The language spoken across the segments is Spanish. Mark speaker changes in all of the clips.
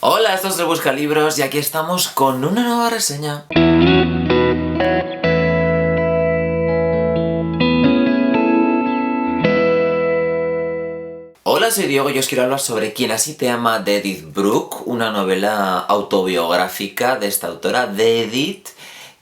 Speaker 1: Hola, esto es de Buscalibros y aquí estamos con una nueva reseña. Hola, soy Diego y os quiero hablar sobre Quien así te ama de Edith Bruck, una novela autobiográfica de esta autora, de Edith,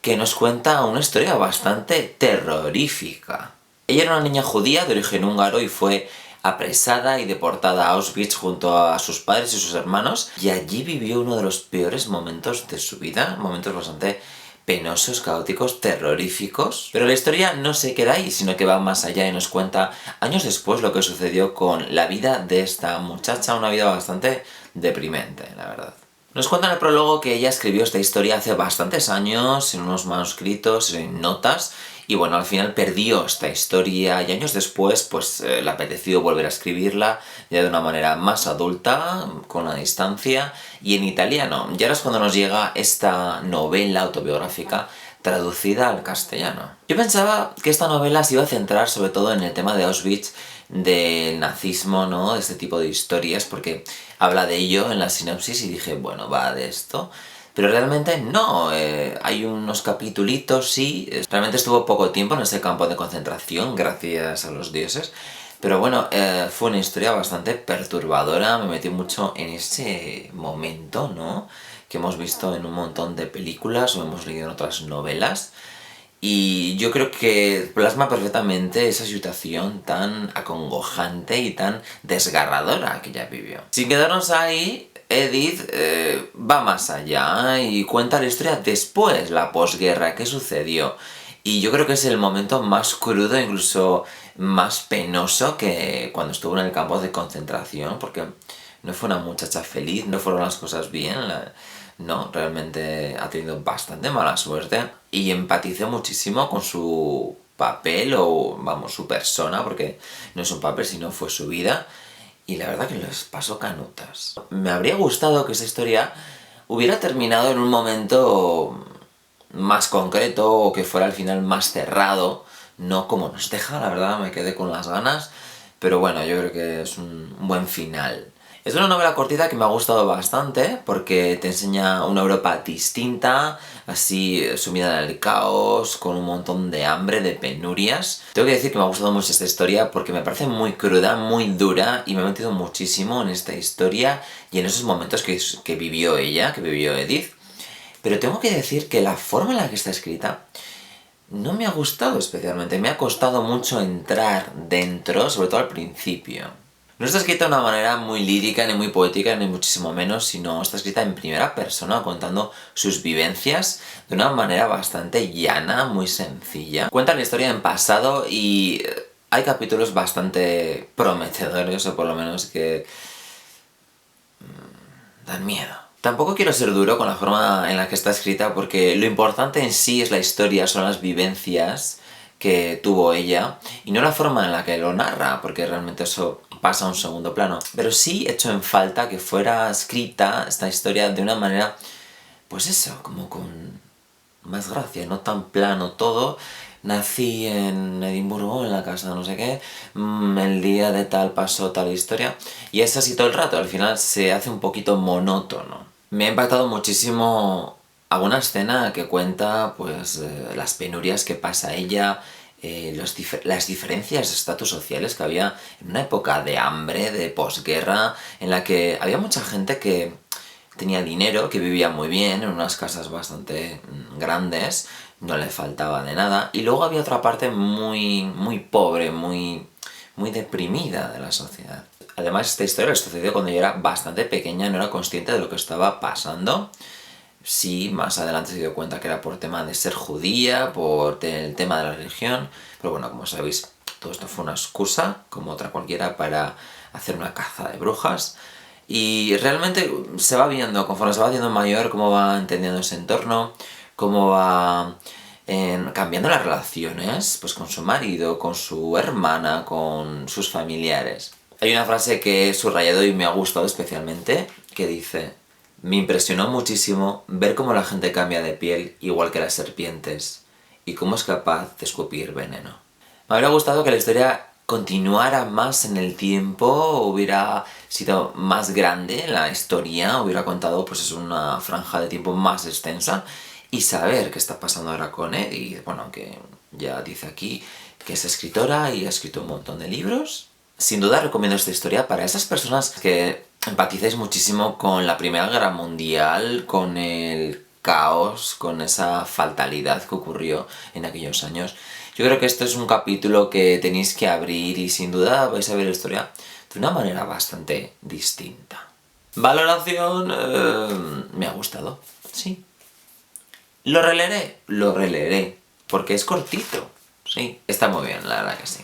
Speaker 1: que nos cuenta una historia bastante terrorífica. Ella era una niña judía de origen húngaro y fue apresada y deportada a Auschwitz junto a sus padres y sus hermanos, y allí vivió uno de los peores momentos de su vida, momentos bastante penosos, caóticos, terroríficos. Pero la historia no se queda ahí, sino que va más allá y nos cuenta años después lo que sucedió con la vida de esta muchacha, una vida bastante deprimente, la verdad. Nos cuenta en el prólogo que ella escribió esta historia hace bastantes años, en unos manuscritos, en notas, y bueno, al final perdió esta historia y años después pues le apeteció volver a escribirla ya de una manera más adulta, con la distancia, y en italiano. Y ahora es cuando nos llega esta novela autobiográfica traducida al castellano. Yo pensaba que esta novela se iba a centrar sobre todo en el tema de Auschwitz, del nazismo, ¿no? De este tipo de historias, porque habla de ello en la sinopsis y dije, bueno, va de esto. Pero realmente no, hay unos capitulitos, sí, realmente estuvo poco tiempo en ese campo de concentración, gracias a los dioses. Pero bueno, fue una historia bastante perturbadora, me metí mucho en ese momento, ¿no? Que hemos visto en un montón de películas o hemos leído en otras novelas. Y yo creo que plasma perfectamente esa situación tan acongojante y tan desgarradora que ella vivió. Sin quedarnos ahí, Edith va más allá y cuenta la historia después, la posguerra, qué sucedió. Y yo creo que es el momento más crudo, incluso más penoso, que cuando estuvo en el campo de concentración, porque no fue una muchacha feliz, no fueron las cosas bien. No, realmente ha tenido bastante mala suerte y empaticé muchísimo con su papel o, vamos, su persona, porque no es un papel, sino fue su vida, y la verdad que les pasó canutas. Me habría gustado que esa historia hubiera terminado en un momento más concreto o que fuera al final más cerrado, no como nos deja, la verdad me quedé con las ganas, pero bueno, yo creo que es un buen final. Es una novela cortita que me ha gustado bastante porque te enseña una Europa distinta, así sumida en el caos, con un montón de hambre, de penurias. Tengo que decir que me ha gustado mucho esta historia porque me parece muy cruda, muy dura, y me he metido muchísimo en esta historia y en esos momentos que vivió ella, que vivió Edith. Pero tengo que decir que la forma en la que está escrita no me ha gustado especialmente, me ha costado mucho entrar dentro, sobre todo al principio. No está escrita de una manera muy lírica, ni muy poética, ni muchísimo menos, sino está escrita en primera persona, contando sus vivencias de una manera bastante llana, muy sencilla. Cuenta la historia en pasado y hay capítulos bastante prometedores, o por lo menos que dan miedo. Tampoco quiero ser duro con la forma en la que está escrita, porque lo importante en sí es la historia, son las vivencias que tuvo ella, y no la forma en la que lo narra, porque realmente eso pasa a un segundo plano. Pero sí echo en falta que fuera escrita esta historia de una manera, pues eso, como con más gracia, no tan plano todo. Nací en Edimburgo, en la casa de no sé qué, el día de tal pasó tal historia, y es así todo el rato, al final se hace un poquito monótono. Me ha impactado muchísimo alguna escena que cuenta pues las penurias que pasa ella, las diferencias de estatus sociales que había en una época de hambre, de posguerra, en la que había mucha gente que tenía dinero, que vivía muy bien, en unas casas bastante grandes, no le faltaba de nada, y luego había otra parte muy, muy pobre, muy, muy deprimida de la sociedad. Además, esta historia sucedió cuando yo era bastante pequeña, no era consciente de lo que estaba pasando. Sí, más adelante se dio cuenta que era por tema de ser judía, por el tema de la religión, pero bueno, como sabéis, todo esto fue una excusa, como otra cualquiera, para hacer una caza de brujas. Y realmente se va viendo, conforme se va haciendo mayor, cómo va entendiendo ese entorno, cómo va cambiando las relaciones pues con su marido, con su hermana, con sus familiares. Hay una frase que he subrayado y me ha gustado especialmente, que dice: me impresionó muchísimo ver cómo la gente cambia de piel igual que las serpientes y cómo es capaz de escupir veneno. Me habría gustado que la historia continuara más en el tiempo, hubiera sido más grande la historia, hubiera contado pues es una franja de tiempo más extensa y saber qué está pasando ahora con él. Y bueno, que ya dice aquí que es escritora y ha escrito un montón de libros. Sin duda recomiendo esta historia para esas personas que empaticéis muchísimo con la Primera Guerra Mundial, con el caos, con esa fatalidad que ocurrió en aquellos años. Yo creo que esto es un capítulo que tenéis que abrir y sin duda vais a ver la historia de una manera bastante distinta. Valoración... me ha gustado, sí. Lo releeré, porque es cortito, sí. Está muy bien, la verdad que sí.